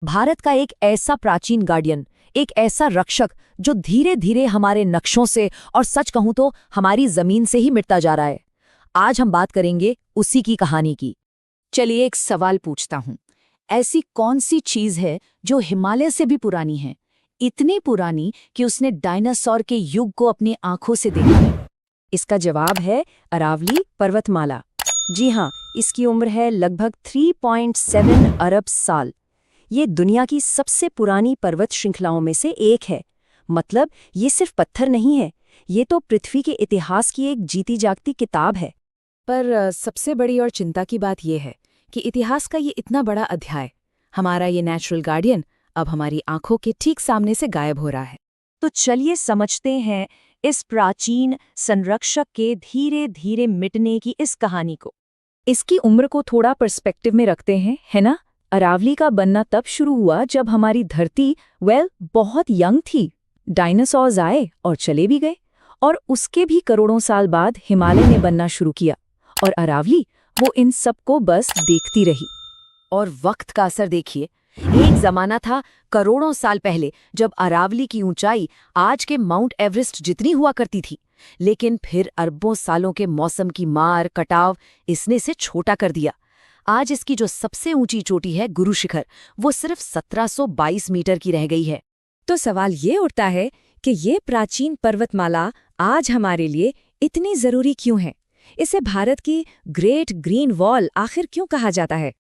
भारत का एक ऐसा प्राचीन गार्डियन, एक ऐसा रक्षक जो धीरे धीरे हमारे नक्शों से और सच कहूं तो हमारी जमीन से ही मिटता जा रहा है। आज हम बात करेंगे उसी की कहानी की। चलिए एक सवाल पूछता हूं, ऐसी कौन सी चीज है जो हिमालय से भी पुरानी है, इतनी पुरानी कि उसने डायनासोर के युग को अपनी आंखों से देखा है? इसका जवाब है अरावली पर्वतमाला। जी हाँ, इसकी उम्र है लगभग 3.7 अरब साल। ये दुनिया की सबसे पुरानी पर्वत श्रृंखलाओं में से एक है। मतलब ये सिर्फ पत्थर नहीं है, ये तो पृथ्वी के इतिहास की एक जीती जागती किताब है। पर सबसे बड़ी और चिंता की बात यह है कि इतिहास का ये इतना बड़ा अध्याय, हमारा ये नेचुरल गार्डियन, अब हमारी आंखों के ठीक सामने से गायब हो रहा है। तो चलिए समझते हैं इस प्राचीन संरक्षक के धीरे धीरे मिटने की इस कहानी को। इसकी उम्र को थोड़ा पर्सपेक्टिव में रखते हैं, है ना? अरावली का बनना तब शुरू हुआ जब हमारी धरती बहुत यंग थी। डायनासोर्स आए और चले भी गए, और उसके भी करोड़ों साल बाद हिमालय ने बनना शुरू किया, और अरावली वो इन सबको बस देखती रही। और वक्त का असर देखिए, एक जमाना था करोड़ों साल पहले जब अरावली की ऊंचाई आज के माउंट एवरेस्ट जितनी हुआ करती थी, लेकिन फिर अरबों सालों के मौसम की मार कटाव इसने इसे छोटा कर दिया। आज इसकी जो सबसे ऊंची चोटी है गुरु शिखर, वो सिर्फ 1722 मीटर की रह गई है। तो सवाल ये उठता है कि ये प्राचीन पर्वतमाला आज हमारे लिए इतनी जरूरी क्यों है? इसे भारत की ग्रेट ग्रीन वॉल आखिर क्यों कहा जाता है?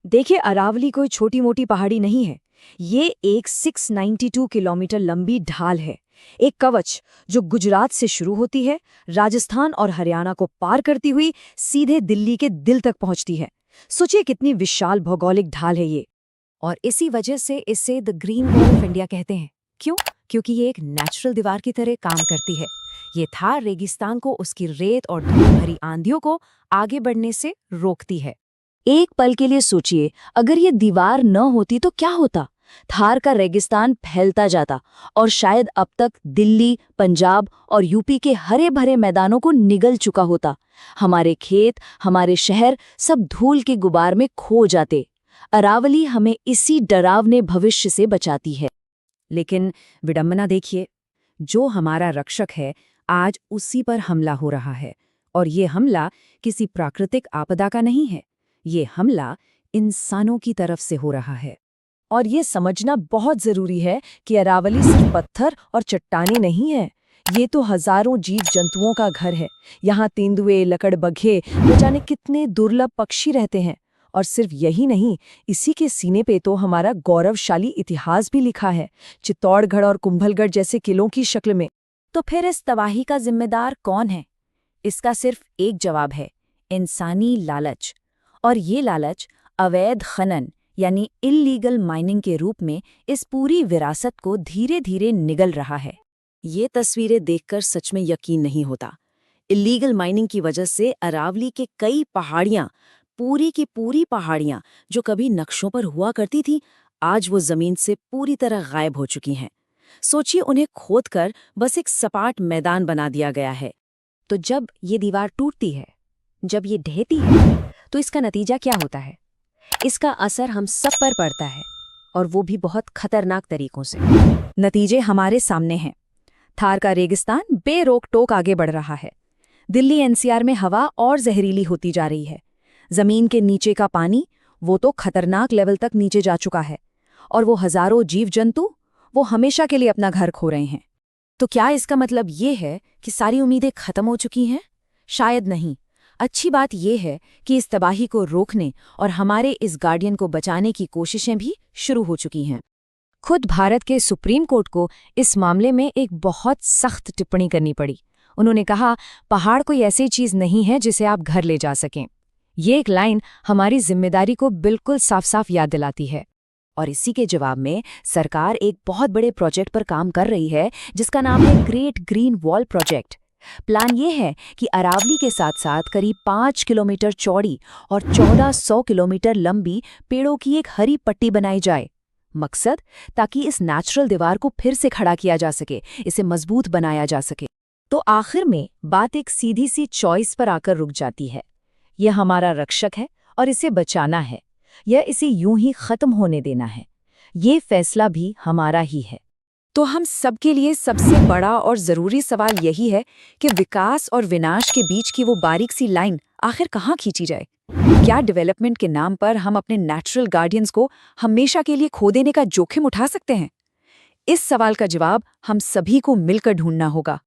देखिए, अरावली कोई छोटी मोटी पहाड़ी नहीं है। ये एक 692 किलोमीटर लंबी ढाल है, एक कवच जो गुजरात से शुरू होती है, राजस्थान और हरियाणा को पार करती हुई सीधे दिल्ली के दिल तक पहुंचती है। सोचिए कितनी विशाल भौगोलिक ढाल है ये। और इसी वजह से इसे the green wall of India कहते हैं। क्यों? क्योंकि ये एक नेचुरल दीवार की तरह काम करती है। ये थार रेगिस्तान को, उसकी रेत और धूल भरी आंधियों को आगे बढ़ने से रोकती है। एक पल के लिए सोचिए, अगर ये दीवार न होती तो क्या होता? थार का रेगिस्तान फैलता जाता और शायद अब तक दिल्ली, पंजाब और यूपी के हरे भरे मैदानों को निगल चुका होता। हमारे खेत, हमारे शहर सब धूल के गुबार में खो जाते। अरावली हमें इसी डरावने भविष्य से बचाती है। लेकिन विडंबना देखिए, जो हमारा रक्षक है, आज उसी पर हमला हो रहा है। और ये हमला किसी प्राकृतिक आपदा का नहीं है, ये हमला इंसानों की तरफ से हो रहा है। और ये समझना बहुत जरूरी है कि अरावली सिर्फ पत्थर और चट्टानें नहीं है, ये तो हजारों जीव जंतुओं का घर है। यहाँ तेंदुए, लकड़बग्घे, न जाने कितने दुर्लभ पक्षी रहते हैं। और सिर्फ यही नहीं, इसी के सीने पे तो हमारा गौरवशाली इतिहास भी लिखा है, चित्तौड़गढ़ और कुंभलगढ़ जैसे किलों की शक्ल में। तो फिर इस तबाही का जिम्मेदार कौन है? इसका सिर्फ एक जवाब है, इंसानी लालच। और ये लालच अवैध खनन यानी इल्लीगल माइनिंग के रूप में इस पूरी विरासत को धीरे धीरे निगल रहा है। ये तस्वीरें देखकर सच में यकीन नहीं होता। इल्लीगल माइनिंग की वजह से अरावली के कई पहाड़ियां, पूरी की पूरी पहाड़ियां जो कभी नक्शों पर हुआ करती थी, आज वो जमीन से पूरी तरह गायब हो चुकी हैं। सोचिए, उन्हें खोदकर बस एक सपाट मैदान बना दिया गया है। तो जब ये दीवार टूटती है, जब ये ढहती है, तो इसका नतीजा क्या होता है? इसका असर हम सब पर पड़ता है, और वो भी बहुत खतरनाक तरीकों से। नतीजे हमारे सामने हैं। थार का रेगिस्तान बेरोक टोक आगे बढ़ रहा है। दिल्ली एनसीआर में हवा और जहरीली होती जा रही है। जमीन के नीचे का पानी, वो तो खतरनाक लेवल तक नीचे जा चुका है। और वो हजारों जीव जंतु, वो हमेशा के लिए अपना घर खो रहे हैं। तो क्या इसका मतलब ये है कि सारी उम्मीदें खत्म हो चुकी हैं? शायद नहीं। अच्छी बात यह है कि इस तबाही को रोकने और हमारे इस गार्डियन को बचाने की कोशिशें भी शुरू हो चुकी हैं। खुद भारत के सुप्रीम कोर्ट को इस मामले में एक बहुत सख्त टिप्पणी करनी पड़ी। उन्होंने कहा, पहाड़ कोई ऐसी चीज नहीं है जिसे आप घर ले जा सकें। ये एक लाइन हमारी जिम्मेदारी को बिल्कुल साफ साफ याद दिलाती है। और इसी के जवाब में सरकार एक बहुत बड़े प्रोजेक्ट पर काम कर रही है, जिसका नाम है great green wall project. Plan ये है कि अरावली के साथ साथ करीब 5 किलोमीटर चौड़ी और 1400 किलोमीटर लंबी पेड़ों की एक हरी पट्टी बनाई जाए। मकसद, ताकि इस नेचुरल दीवार को फिर से खड़ा किया जा सके, इसे मजबूत बनाया जा सके। तो आखिर में बात एक सीधी सी चॉइस पर आकर रुक जाती है। यह हमारा रक्षक है और इसे बचाना है, या इसे यूं ही खत्म होने देना है। ये फैसला भी हमारा ही है। तो हम सबके लिए सबसे बड़ा और ज़रूरी सवाल यही है कि विकास और विनाश के बीच की वो बारीक सी लाइन आखिर कहाँ खींची जाए? क्या डेवलपमेंट के नाम पर हम अपने नेचुरल गार्डियंस को हमेशा के लिए खो देने का जोखिम उठा सकते हैं? इस सवाल का जवाब हम सभी को मिलकर ढूंढना होगा।